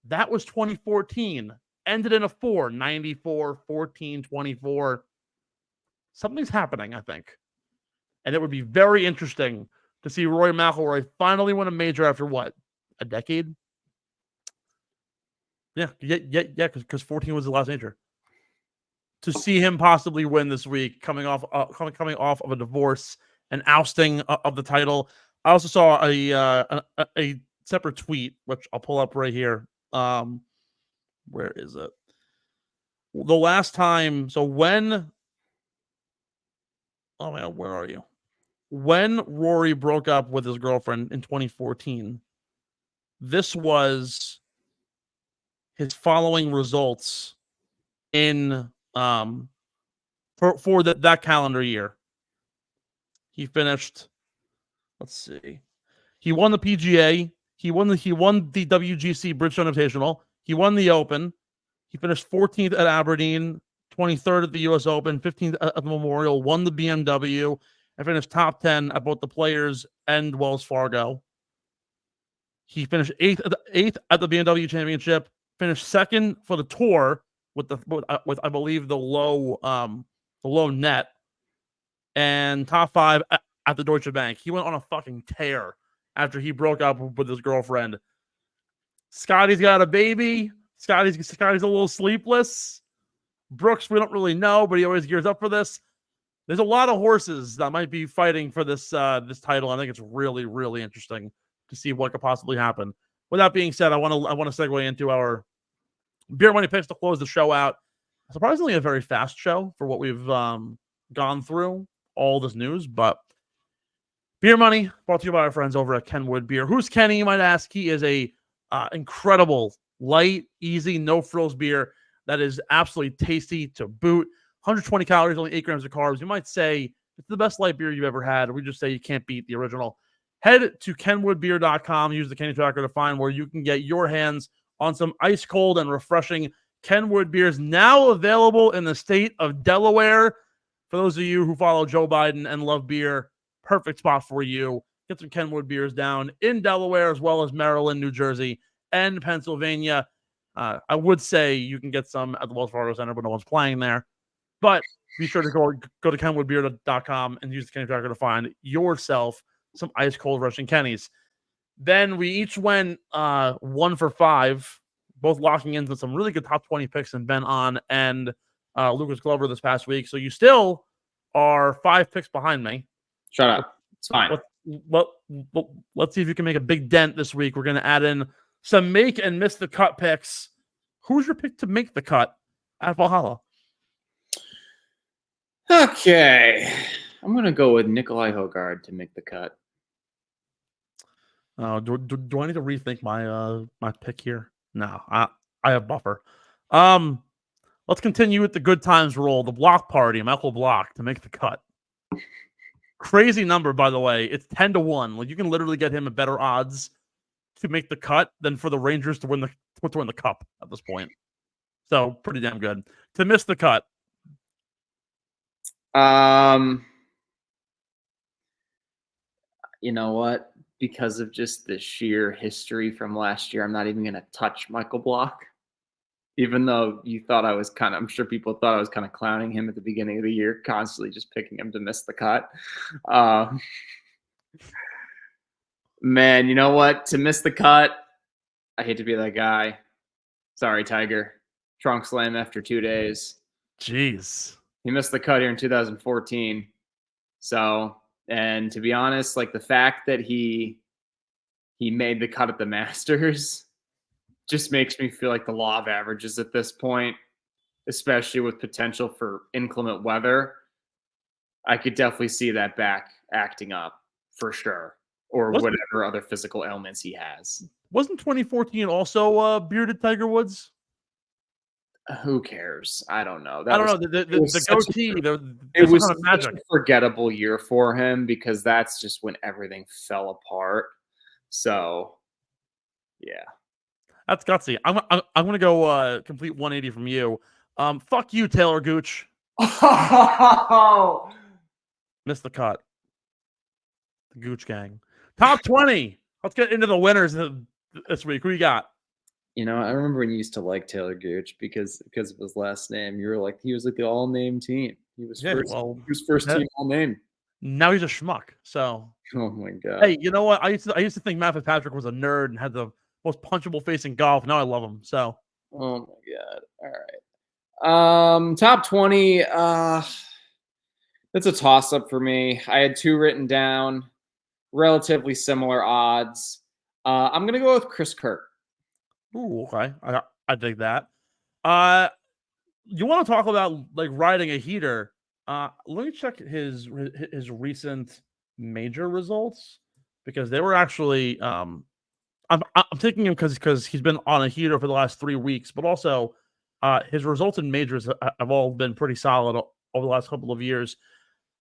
That was 2014. Ended in a 4, 94, 14, 24. Something's happening, I think. And it would be very interesting to see Rory McIlroy finally win a major after what? A decade? Yeah, because 14 was the last major. To see him possibly win this week, coming off of a divorce, an ousting of the title. I also saw a separate tweet, which I'll pull up right here. Where is it? The last time, so when? Oh man, where are you? When Rory broke up with his girlfriend in 2014, this was his following results in for that calendar year. He finished, let's see. He won the PGA, he won the WGC Bridgestone Invitational, he won the Open, he finished 14th at Aberdeen, 23rd at the US Open, 15th at the Memorial, won the BMW, and finished top 10 at both the Players and Wells Fargo. He finished 8th at the BMW Championship, finished 2nd for the Tour with I believe the low net, and top 5 at the Deutsche Bank. He went on a fucking tear after he broke up with his girlfriend. Scotty's got a baby. Scotty's a little sleepless. Brooks, we don't really know, but he always gears up for this. There's a lot of horses that might be fighting for this title. I think it's really, really interesting to see what could possibly happen. With that being said, I want to segue into our beer money picks to close the show out. Surprisingly, a very fast show for what we've gone through, all this news. But beer money brought to you by our friends over at Kenwood Beer. Who's Kenny, you might ask? He is a incredible, light, easy, no frills beer that is absolutely tasty to boot. 120 calories, only 8 grams of carbs. You might say it's the best light beer you've ever had. We just say you can't beat the original. Head to kenwoodbeer.com. Use the Kenny Tracker to find where you can get your hands on some ice cold and refreshing Kenwood beers, now available in the state of Delaware. For those of you who follow Joe Biden and love beer, perfect spot for you. Get some Kenwood beers down in Delaware, as well as Maryland, New Jersey, and Pennsylvania. I would say you can get some at the Wells Fargo Center, but no one's playing there. But be sure to go to kenwoodbeer.com and use the Kenny Tracker to find yourself some ice cold Russian Kennys. Then we each went 1 for 5, both locking into some really good top 20 picks in Ben On and Lucas Glover this past week. So you still are 5 picks behind me. Shut up. It's fine. Let's see if you can make a big dent this week. We're going to add in some make and miss the cut picks. Who's your pick to make the cut at Valhalla? Okay. I'm going to go with Nikolai Hogard to make the cut. Do I need to rethink my pick here? No, I have buffer. Let's continue with the good times roll. The block party, Michael Block to make the cut. Crazy number, by the way. It's 10-1. Like, you can literally get him at better odds to make the cut than for the Rangers to win the cup at this point. So pretty damn good. To miss the cut. You know what? Because of just the sheer history from last year, I'm not even going to touch Michael Block. Even though I'm sure people thought I was kind of clowning him at the beginning of the year, constantly just picking him to miss the cut. Man, you know what? To miss the cut, I hate to be that guy. Sorry, Tiger. Trunk slam after 2 days. Jeez. He missed the cut here in 2014. So, and to be honest, like the fact that he made the cut at the Masters just makes me feel like the law of averages at this point, especially with potential for inclement weather. I could definitely see that back acting up for sure, or whatever other physical ailments he has. Wasn't 2014 also bearded Tiger Woods? Who cares? I don't know. I don't know. The goatee, it was kind of magic. Such a forgettable year for him because that's just when everything fell apart. So, yeah. That's gutsy. I'm going to go complete 180 from you. Fuck you, Taylor Gooch. Missed the cut. The Gooch gang. Top 20. Let's get into the winners this week. Who you got? You know, I remember when you used to like Taylor Gooch because of his last name. You were like, he was like the all-name team. He was first team all-name. Now he's a schmuck. So. Oh my god. Hey, you know what? I used to think Matt Fitzpatrick was a nerd and had the most punchable face in golf. Now I love him. So. Oh my god. All right. Top 20. That's a toss-up for me. I had 2 written down, relatively similar odds. I'm gonna go with Chris Kirk. Ooh, okay. I dig that. You want to talk about like riding a heater? Let me check his recent major results because they were actually I'm taking him because he's been on a heater for the last 3 weeks, but also his results in majors have all been pretty solid over the last couple of years.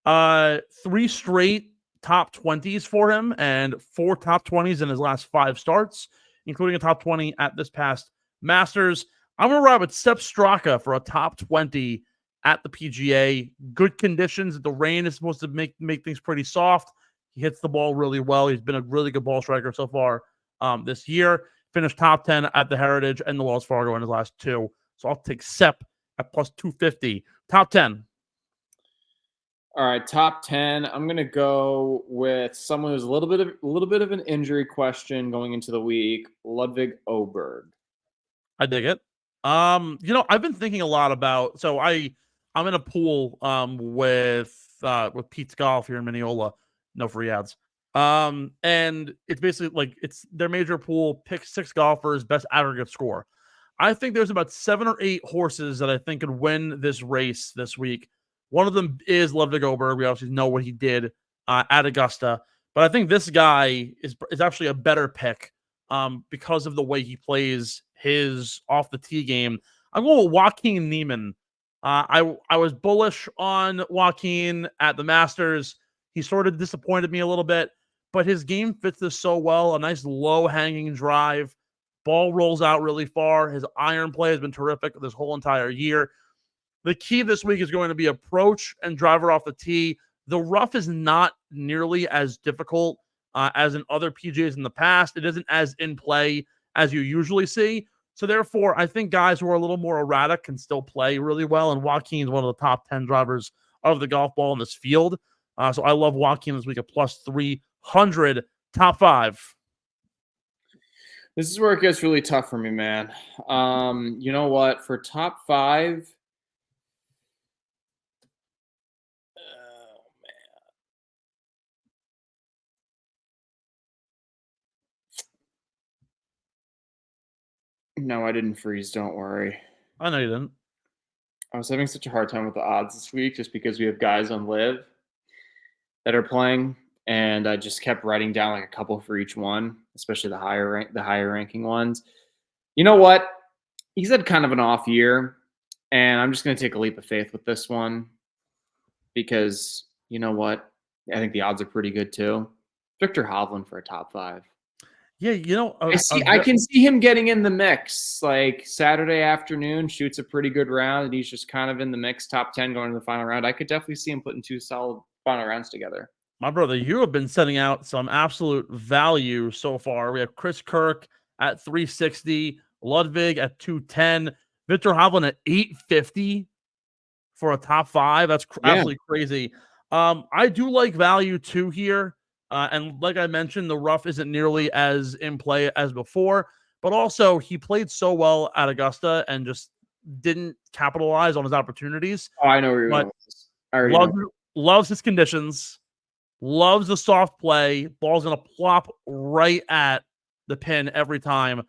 3 straight top 20s for him and 4 top 20s in his last 5 starts, including a top 20 at this past Masters. I'm going to ride with Sepp Straka for a top 20 at the PGA. Good conditions. The rain is supposed to make things pretty soft. He hits the ball really well. He's been a really good ball striker so far this year. Finished top 10 at the Heritage and the Wells Fargo in his last 2. So I'll take Sepp at plus 250. Top 10. All right, top 10. I'm gonna go with someone who's a little bit of an injury question going into the week. Ludvig Åberg. I dig it. You know, I've been thinking a lot about. So I'm in a pool with Pete's Golf here in Mineola. No free ads. And it's basically like it's their major pool. Pick 6 golfers, best aggregate score. I think there's about 7 or 8 horses that I think could win this race this week. One of them is Ludvig Åberg. We obviously know what he did at Augusta, but I think this guy is actually a better pick because of the way he plays his off the tee game. I'm going with Joaquin Niemann. I was bullish on Joaquin at the Masters. He sort of disappointed me a little bit, but his game fits this so well. A nice low-hanging drive. Ball rolls out really far. His iron play has been terrific this whole entire year. The key this week is going to be approach and driver off the tee. The rough is not nearly as difficult as in other PGAs in the past. It isn't as in play as you usually see. So therefore, I think guys who are a little more erratic can still play really well. And Joaquin's one of the top 10 drivers of the golf ball in this field. So I love Joaquin this week at plus 300, top 5. This is where it gets really tough for me, man. You know what? For top 5, no, I didn't freeze. Don't worry. I know you didn't. I was having such a hard time with the odds this week just because we have guys on Live that are playing, and I just kept writing down like a couple for each one, especially the higher ranking ones. You know what? He's had kind of an off year, and I'm just going to take a leap of faith with this one because you know what? I think the odds are pretty good too. Victor Hovland for a top 5. Yeah, you know, I can see him getting in the mix. Like Saturday afternoon, shoots a pretty good round, and he's just kind of in the mix, top 10 going to the final round. I could definitely see him putting 2 solid final rounds together. My brother, you have been sending out some absolute value so far. We have Chris Kirk at 360, Ludwig at 210, Victor Hovland at 850 for a top 5. That's absolutely crazy. I do like value too here. And like I mentioned, the rough isn't nearly as in play as before, but also he played so well at Augusta and just didn't capitalize on his opportunities. Oh, I know where you're going with this. I already know. Loves his conditions, loves the soft play. Ball's going to plop right at the pin every time.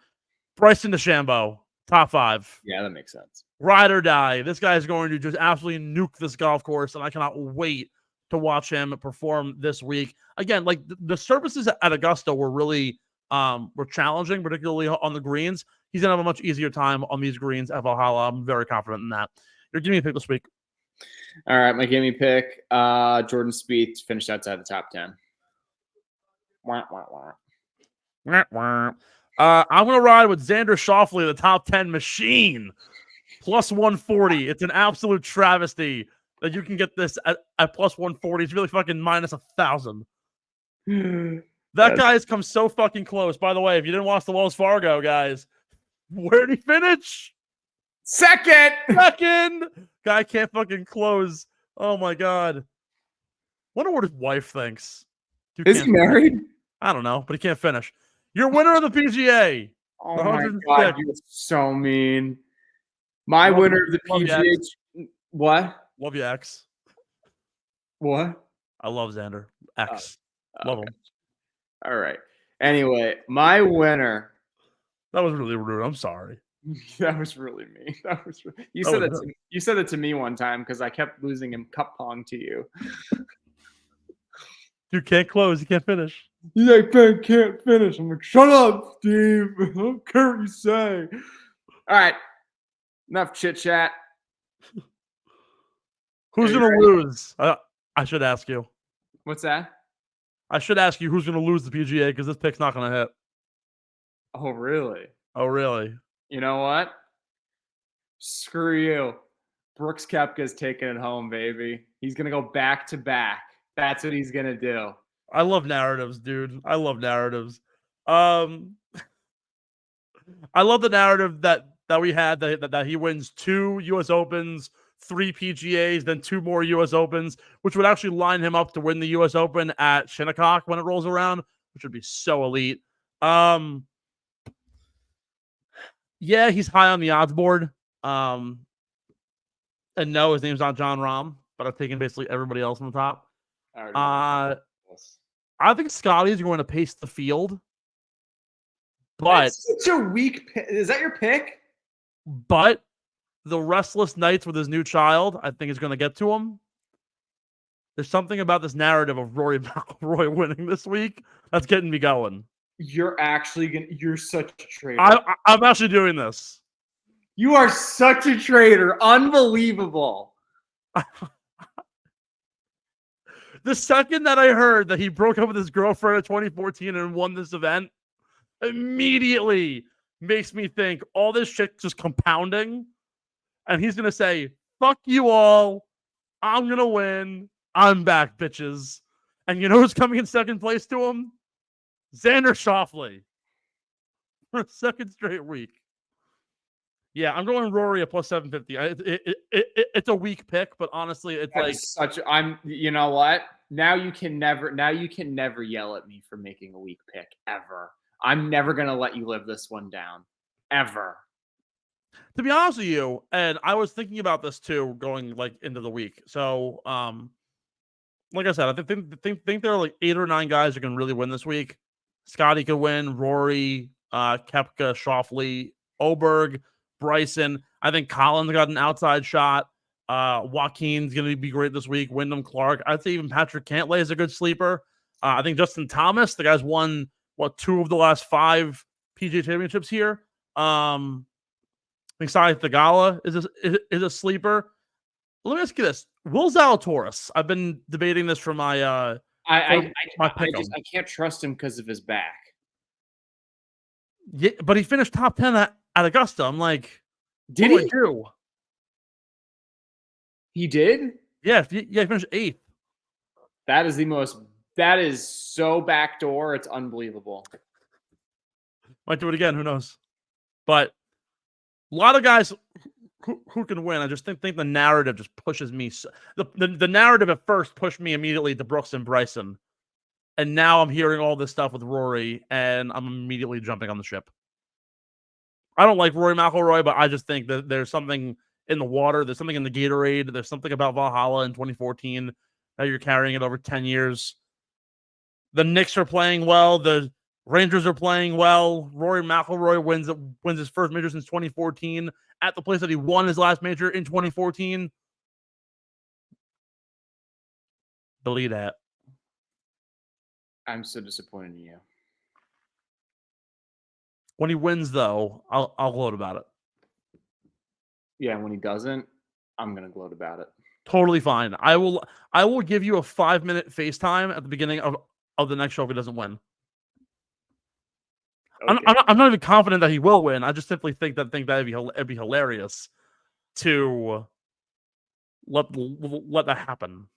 Bryson DeChambeau, top 5. Yeah, that makes sense. Ride or die. This guy is going to just absolutely nuke this golf course, and I cannot wait to watch him perform this week. Again, like the surfaces at Augusta were really were challenging, particularly on the greens. He's going to have a much easier time on these greens at Valhalla. I'm very confident in that. You're giving me a pick this week. All right, my gimme pick, Jordan Spieth finished outside the top 10. I'm going to ride with Xander Schauffele, the top 10 machine, plus 140. It's an absolute travesty that you can get this at plus 140. It's really fucking minus 1,000. That guy has come so fucking close. By the way, if you didn't watch the Wells Fargo, guys, where did he finish? Second. Guy can't fucking close. Oh my god. Wonder what his wife thinks. Is he married? I don't know, but he can't finish. Your winner of the PGA. Oh my god, you're so mean. My winner of the PGA. What? Love you, X. What? I love Xander. X. Love him. All right. Anyway, my winner. That was really rude. I'm sorry. That was really mean. You said it to me one time because I kept losing him cup pong to you. You can't close. You can't finish. He's like, Ben can't finish. I'm like, shut up, Steve. I don't care what you say. All right. Enough chit chat. Who's going to lose? I should ask you. What's that? I should ask you who's going to lose the PGA because this pick's not going to hit. Oh, really? Oh, really? You know what? Screw you. Brooks Koepka's taking it home, baby. He's going to go back to back. That's what he's going to do. I love narratives, dude. I love narratives. I love the narrative that we had that he wins 2 U.S. Opens, 3 PGAs, then 2 more U.S. Opens, which would actually line him up to win the U.S. Open at Shinnecock when it rolls around, which would be so elite. Yeah, he's high on the odds board. And no, his name's not John Rahm, but I've taken basically everybody else on the top. I think Scotty's going to pace the field. But that's such a weak pick. Is that your pick? But the restless nights with his new child, I think, is going to get to him. There's something about this narrative of Rory McIlroy winning this week that's getting me going. You're such a traitor. I'm actually doing this. You are such a traitor. Unbelievable. The second that I heard that he broke up with his girlfriend in 2014 and won this event, immediately makes me think all this shit just compounding. And he's going to say, fuck you all. I'm going to win. I'm back, bitches. And you know who's coming in second place to him? Xander Schauffele. For a second straight week. Yeah, I'm going Rory at plus 750. It's a weak pick, but honestly, it's you know what? Now you can never yell at me for making a weak pick ever. I'm never going to let you live this one down. Ever. To be honest with you, and I was thinking about this too, going into the week. So, like I said, I think there are 8 or 9 guys who can really win this week. Scotty could win, Rory, Koepka, Schauffele, Oberg, Bryson. I think Colin's got an outside shot. Joaquin's going to be great this week. Wyndham Clark. I'd say even Patrick Cantlay is a good sleeper. I think Justin Thomas, the guy's won 2 of the last 5 PGA Championships here. I think Sai Thagala is a sleeper. Let me ask you this: Will Zalatoris? I've been debating this for my I can't trust him because of his back. Yeah, but he finished top 10 at Augusta. I'm like, did he? He did? Yeah, he finished 8th. That is so backdoor. It's unbelievable. Might do it again. Who knows? But a lot of guys who can win. I just think the narrative just pushes me. The narrative at first pushed me immediately to Brooks and Bryson. And now I'm hearing all this stuff with Rory, and I'm immediately jumping on the ship. I don't like Rory McIlroy, but I just think that there's something in the water. There's something in the Gatorade. There's something about Valhalla in 2014 that you're carrying it over 10 years. The Knicks are playing well. The Rangers are playing well. Rory McIlroy wins his first major since 2014 at the place that he won his last major in 2014. Believe that. I'm so disappointed in you. When he wins, though, I'll gloat about it. Yeah, when he doesn't, I'm gonna gloat about it. Totally fine. I will give you a 5-minute FaceTime at the beginning of the next show if he doesn't win. Okay. I'm not even confident that he will win. I just simply think that'd be hilarious to let that happen.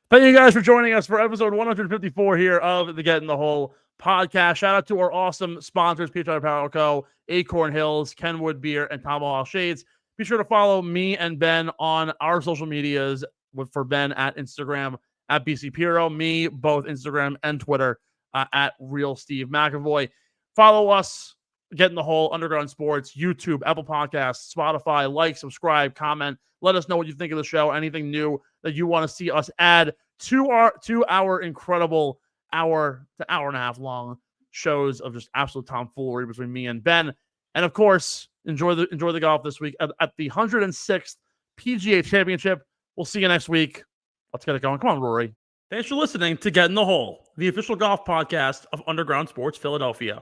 Thank you guys for joining us for episode 154 here of the Get in the Hole podcast. Shout out to our awesome sponsors, PGA Apparel Co., Acorn Hills, Kenwood Beer, and Tomahawk Shades. Be sure to follow me and Ben on our social medias. For Ben at Instagram at BC Pirro, me both Instagram and Twitter at Real Steve McAvoy. Follow us, Get in the Hole, Underground Sports, YouTube, Apple Podcasts, Spotify. Like, subscribe, comment. Let us know what you think of the show. Anything new that you want to see us add to our incredible hour to hour and a half long shows of just absolute tomfoolery between me and Ben. And of course, enjoy the golf this week at the 106th PGA Championship. We'll see you next week. Let's get it going. Come on, Rory. Thanks for listening to Get in the Hole, the official golf podcast of Underground Sports Philadelphia.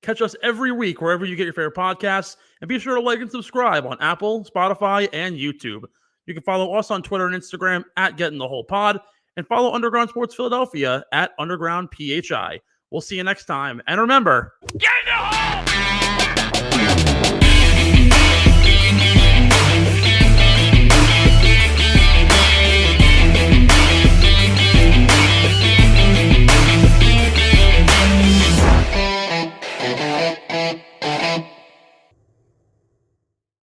Catch us every week wherever you get your favorite podcasts, and be sure to like and subscribe on Apple, Spotify, and YouTube. You can follow us on Twitter and Instagram at Get in the Hole Pod, and follow Underground Sports Philadelphia at Underground PHI. We'll see you next time. And remember, get in the hole!